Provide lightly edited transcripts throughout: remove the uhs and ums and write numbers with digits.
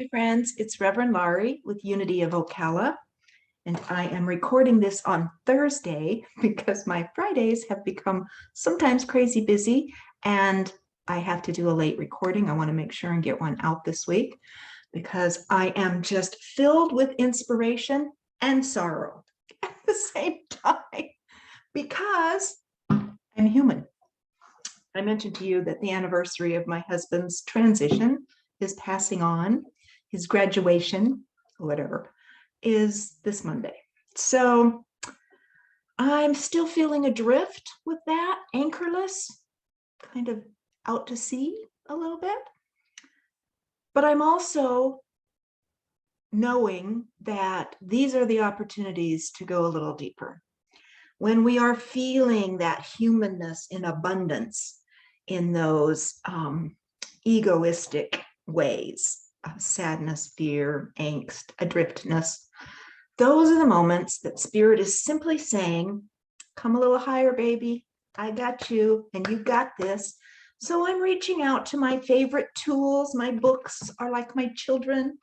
Hi friends, it's Reverend Laurie with Unity of Ocala, and I am recording this on Thursday because my Fridays have become sometimes crazy busy and I have to do a late recording. I want to make sure and get one out this week because I am just filled with inspiration and sorrow at the same time because I'm human. I mentioned to you that the anniversary of my husband's transition, his passing on, his graduation, whatever, is this Monday. So I'm still feeling adrift with that, anchorless, kind of out to sea a little bit. But I'm also knowing that these are the opportunities to go a little deeper. When we are feeling that humanness in abundance in those egoistic ways of sadness, fear, angst, adriftness, those are the moments that Spirit is simply saying, come a little higher, baby. I got you and you got this. So I'm reaching out to my favorite tools. My books are like my children,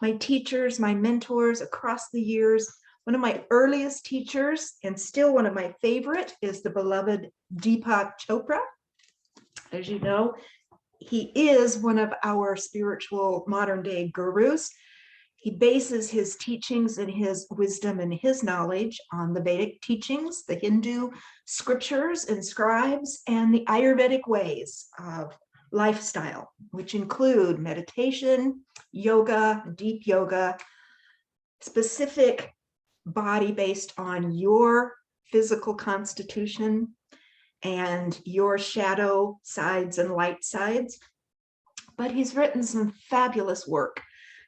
my teachers, my mentors across the years. One of my earliest teachers, and still one of my favorite, is the beloved Deepak Chopra. As you know, he is one of our spiritual modern day gurus. He bases his teachings and his wisdom and his knowledge on the Vedic teachings, the Hindu scriptures and scribes, and the Ayurvedic ways of lifestyle, which include meditation, yoga, deep yoga, specific body based on your physical constitution and your shadow sides and light sides. But he's written some fabulous work.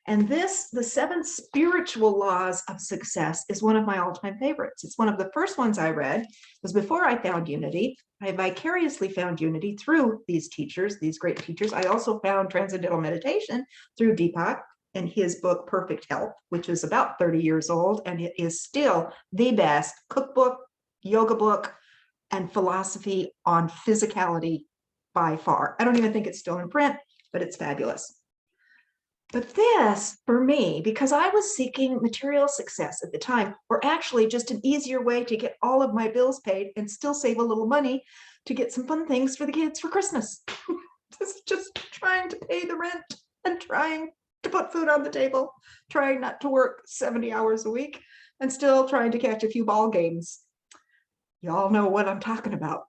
And this, the 7 spiritual laws of success, is one of my all-time favorites. It's one of the first ones I read. It was before I found Unity. I vicariously found Unity through these teachers, these great teachers. I also found Transcendental Meditation through Deepak and his book, Perfect Health, which is about 30 years old, and it is still the best cookbook, yoga book, and philosophy on physicality by far. I don't even think it's still in print, but it's fabulous. But this, for me, because I was seeking material success at the time, or actually just an easier way to get all of my bills paid and still save a little money to get some fun things for the kids for Christmas. just trying to pay the rent and trying to put food on the table, trying not to work 70 hours a week, and still trying to catch a few ball games. Y'all know what I'm talking about.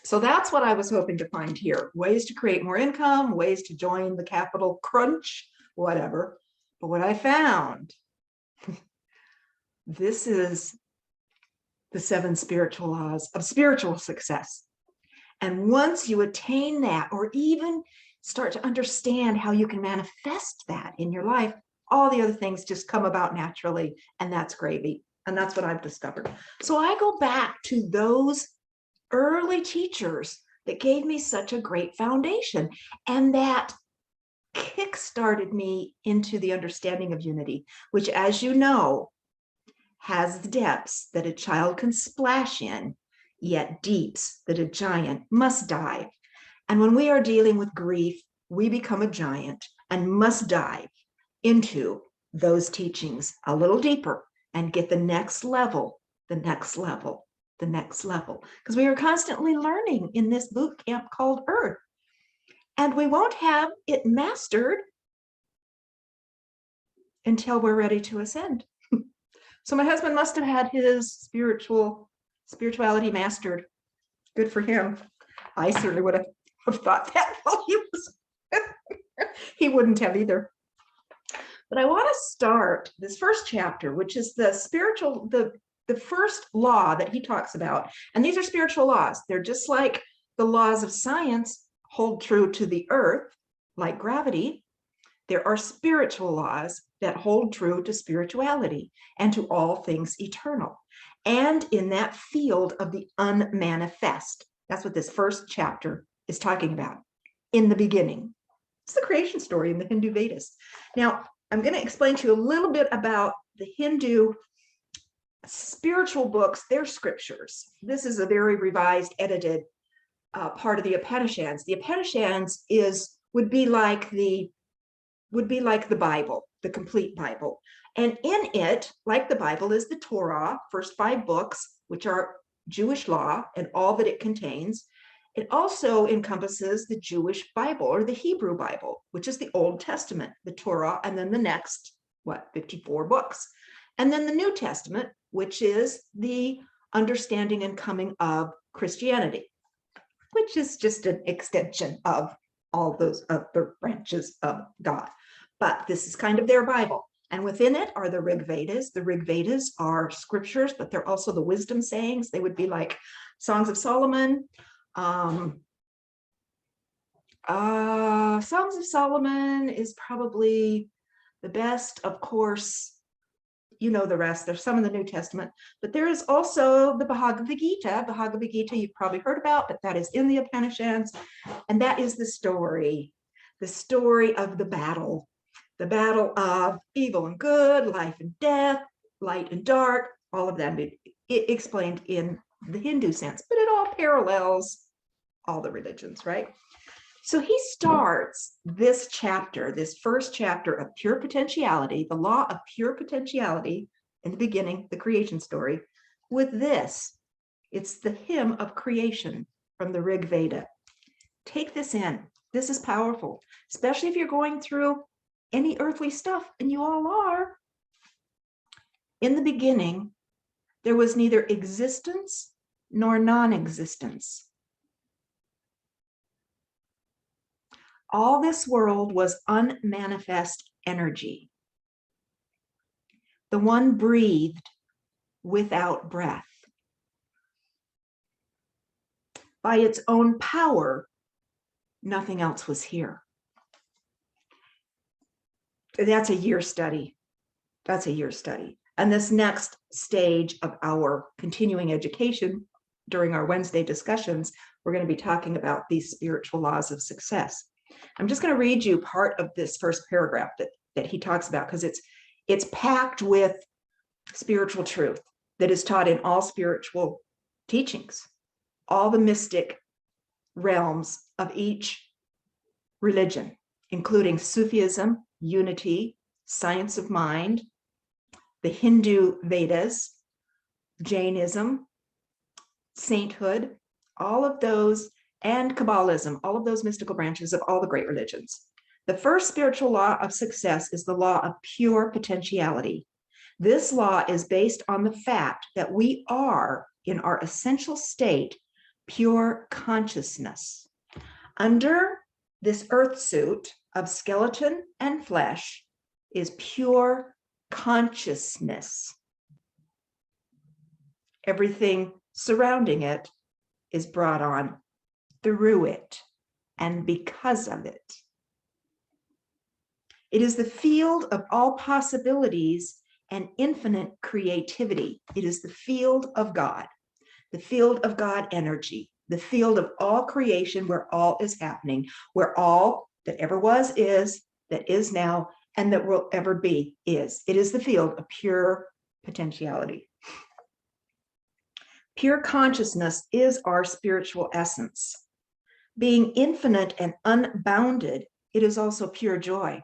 So that's what I was hoping to find here. Ways to create more income, ways to join the capital crunch, whatever. But what I found, this is the 7 spiritual laws of spiritual success. And once you attain that, or even start to understand how you can manifest that in your life, all the other things just come about naturally, and that's gravy. And that's what I've discovered. So I go back to those early teachers that gave me such a great foundation, and that kick-started me into the understanding of Unity, which, as you know, has the depths that a child can splash in, yet deeps that a giant must dive. And when we are dealing with grief, we become a giant and must dive into those teachings a little deeper and get the next level, the next level, the next level. Because we are constantly learning in this boot camp called Earth. And we won't have it mastered until we're ready to ascend. So my husband must have had his spirituality mastered. Good for him. I certainly would have thought that while he was, he wouldn't have either. But I want to start this first chapter, which is the spiritual, the first law that he talks about. And these are spiritual laws. They're just like the laws of science hold true to the earth, like gravity. There are spiritual laws that hold true to spirituality and to all things eternal. And in that field of the unmanifest, that's what this first chapter is talking about. In the beginning, it's the creation story in the Hindu Vedas. Now, I'm going to explain to you a little bit about the Hindu spiritual books, their scriptures. This is a very revised, edited part of the Upanishads. The Upanishads would be like the would be like the Bible, the complete Bible. And in it, like the Bible, is the Torah, first 5 books, which are Jewish law and all that it contains. It also encompasses the Jewish Bible or the Hebrew Bible, which is the Old Testament, the Torah, and then the next, 54 books. And then the New Testament, which is the understanding and coming of Christianity, which is just an extension of all those other branches of God. But this is kind of their Bible. And within it are the Rig Vedas. The Rig Vedas are scriptures, but they're also the wisdom sayings. They would be like Songs of Solomon. Songs of Solomon is probably the best, of course. You know the rest. There's some in the New Testament, but there is also the Bhagavad Gita. Bhagavad Gita you've probably heard about, but that is in the Upanishads, and that is the story of the battle of evil and good, life and death, light and dark, all of them. It explained in the Hindu sense, but it all parallels all the religions, right? So he starts this chapter, this first chapter of Pure Potentiality, the law of pure potentiality, in the beginning, the creation story, with this. It's the hymn of creation from the Rig Veda. Take this in. This is powerful, especially if you're going through any earthly stuff, and you all are. In the beginning, there was neither existence nor non-existence. All this world was unmanifest energy. The one breathed without breath. By its own power, nothing else was here. That's a year study. That's a year study. And this next stage of our continuing education during our Wednesday discussions, we're going to be talking about these spiritual laws of success. I'm just going to read you part of this first paragraph that he talks about, because it's packed with spiritual truth that is taught in all spiritual teachings, all the mystic realms of each religion, including Sufism, unity, science of mind, the Hindu Vedas, Jainism, sainthood, all of those, and Kabbalism, all of those mystical branches of all the great religions. The first spiritual law of success is the law of pure potentiality. This law is based on the fact that we are, in our essential state, pure consciousness. Under this earth suit of skeleton and flesh is pure consciousness. Everything surrounding it is brought on through it and because of it. It is the field of all possibilities and infinite creativity. It is the field of God energy, the field of all creation where all is happening, where all that ever was is, that is now, and that will ever be is. It is the field of pure potentiality. Pure consciousness is our spiritual essence. Being infinite and unbounded, it is also pure joy.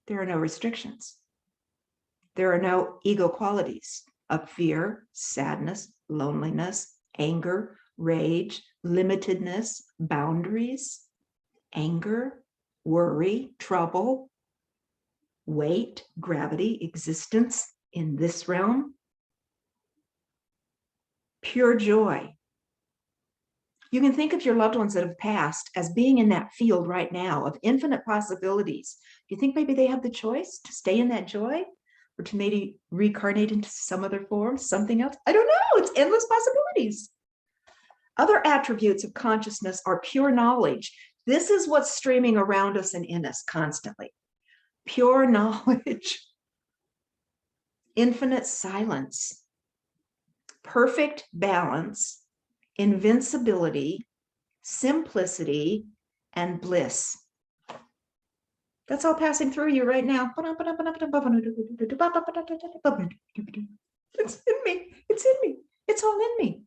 There are no restrictions. There are no ego qualities of fear, sadness, loneliness, anger, rage, limitedness, boundaries, anger, worry, trouble, weight, gravity, existence in this realm. Pure joy. You can think of your loved ones that have passed as being in that field right now of infinite possibilities. Do you think maybe they have the choice to stay in that joy or to maybe reincarnate into some other form, something else? I don't know. It's endless possibilities. Other attributes of consciousness are pure knowledge. This is what's streaming around us and in us constantly. Pure knowledge, infinite silence, perfect balance, invincibility, simplicity, and bliss. That's all passing through you right now. It's in me. It's in me. It's all in me.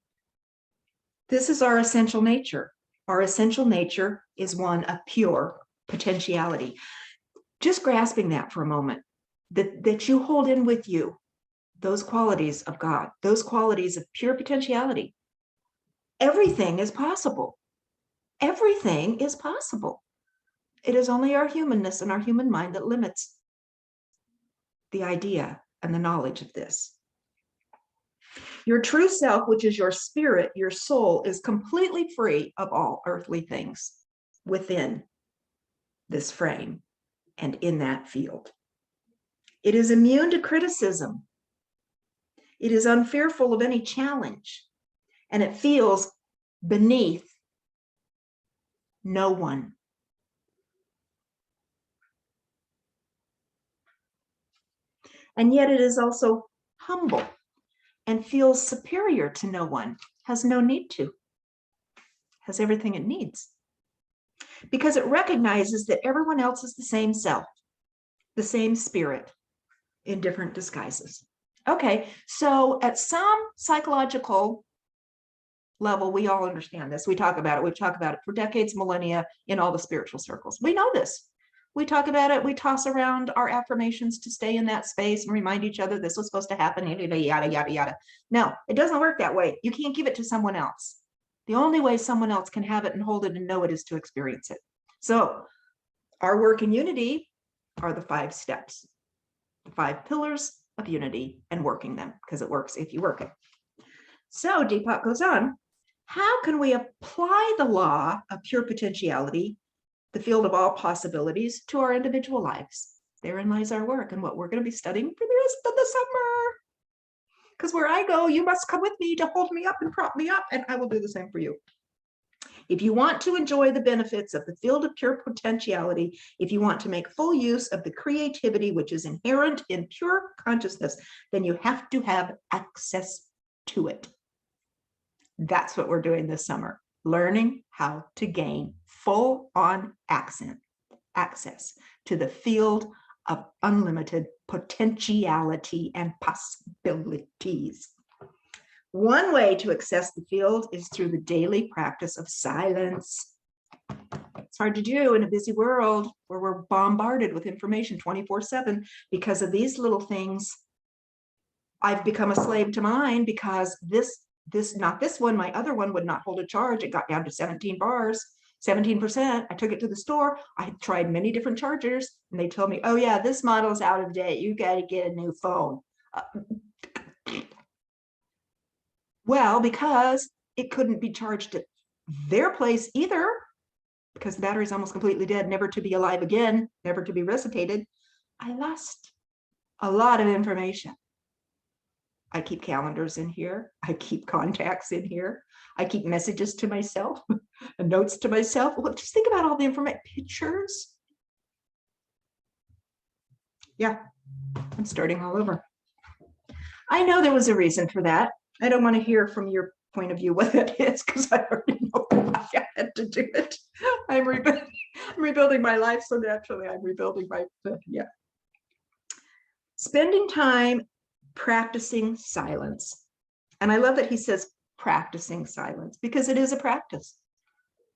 This is our essential nature. Our essential nature is one of pure potentiality. Just grasping that for a moment, that you hold in with you those qualities of God, those qualities of pure potentiality. Everything is possible. Everything is possible. It is only our humanness and our human mind that limits the idea and the knowledge of this. Your true self, which is your spirit, your soul, is completely free of all earthly things within this frame and in that field. It is immune to criticism. It is unfearful of any challenge, and it feels beneath no one. And yet it is also humble and feels superior to no one, has no need to, has everything it needs. Because it recognizes that everyone else is the same self, the same spirit in different disguises. Okay, so at some psychological level, we all understand this. We talk about it. We've talked about it for decades, millennia, in all the spiritual circles. We know this. We talk about it. We toss around our affirmations to stay in that space and remind each other this was supposed to happen, yada, yada, yada. No, it doesn't work that way. You can't give it to someone else. The only way someone else can have it and hold it and know it is to experience it. So our work in unity are the 5 steps, the 5 pillars of unity, and working them, because it works if you work it. So Deepak goes on, how can we apply the law of pure potentiality, the field of all possibilities, to our individual lives? Therein lies our work and what we're going to be studying for the rest of the summer. Because where I go, you must come with me to hold me up and prop me up, and I will do the same for you. If you want to enjoy the benefits of the field of pure potentiality, if you want to make full use of the creativity which is inherent in pure consciousness, then you have to have access to it. That's what we're doing this summer, learning how to gain full-on access to the field of unlimited potentiality and possibilities. One way to access the field is through the daily practice of silence. It's hard to do in a busy world where we're bombarded with information 24/7. Because of these little things, I've become a slave to mine, because not this one, my other one would not hold a charge. It got down to 17 bars, 17%. I took it to the store. I had tried many different chargers, and they told me, oh yeah, this model's out of date. You got to get a new phone. Well, because it couldn't be charged at their place either, because the battery's almost completely dead, never to be alive again, never to be resuscitated, I lost a lot of information. I keep calendars in here. I keep contacts in here. I keep messages to myself and notes to myself. Well, just think about all the information, pictures. Yeah, I'm starting all over. I know there was a reason for that. I don't want to hear from your point of view what that is, because I already know why I had to do it. I'm rebuilding my life, so naturally I'm rebuilding my, yeah. Spending time practicing silence. And I love that he says practicing silence, because it is a practice.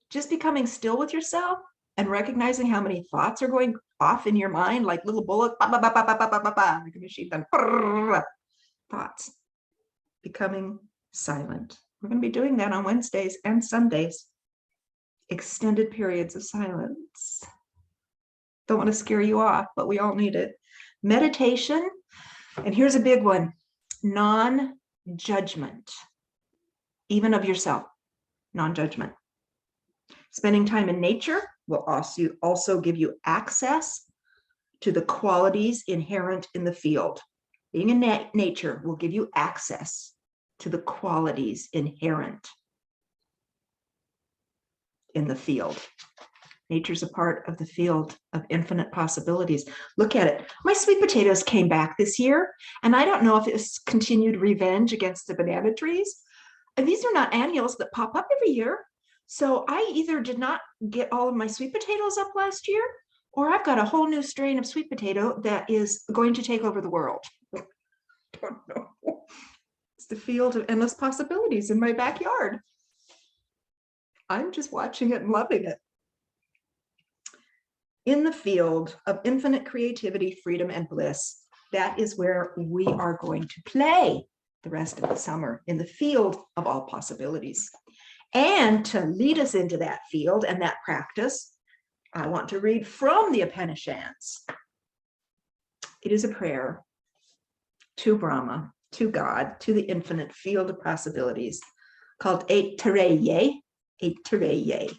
Just becoming still with yourself and recognizing how many thoughts are going off in your mind, like little bullets, like a machine gun, thoughts. Becoming silent. We're going to be doing that on Wednesdays and Sundays. Extended periods of silence. Don't want to scare you off, but we all need it. Meditation. And here's a big one, non-judgment, even of yourself, non-judgment. Spending time in nature will also give you access to the qualities inherent in the field. Being in nature will give you access to the qualities inherent in the field. Nature's a part of the field of infinite possibilities. Look at it. My sweet potatoes came back this year, and I don't know if it's continued revenge against the banana trees. And these are not annuals that pop up every year. So I either did not get all of my sweet potatoes up last year, or I've got a whole new strain of sweet potato that is going to take over the world. I don't know. It's the field of endless possibilities in my backyard. I'm just watching it and loving it. in the field of infinite creativity, freedom, and bliss. That is where we are going to play the rest of the summer, in the field of all possibilities. And to lead us into that field and that practice, I want to read from the Upanishads. It is a prayer to Brahma, to God, to the infinite field of possibilities, called Aitareya. Aitareya.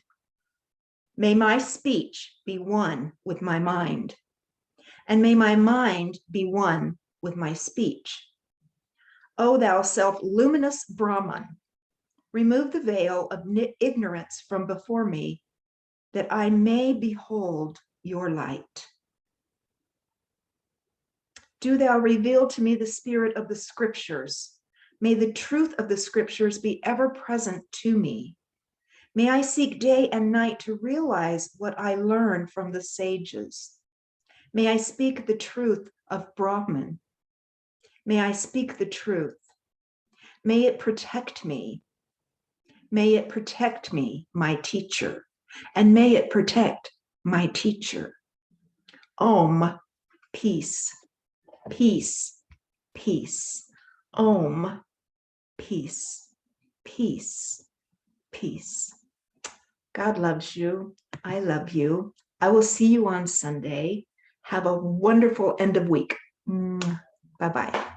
May my speech be one with my mind, and may my mind be one with my speech. O thou self-luminous Brahman, remove the veil of ignorance from before me, that I may behold your light. Do thou reveal to me the spirit of the scriptures. May the truth of the scriptures be ever present to me. May I seek day and night to realize what I learn from the sages. May I speak the truth of Brahman. May I speak the truth. May it protect me. May it protect me, my teacher, and may it protect my teacher. Om, peace, peace, peace. Om, peace, peace, peace. God loves you. I love you. I will see you on Sunday. Have a wonderful end of week. Bye-bye.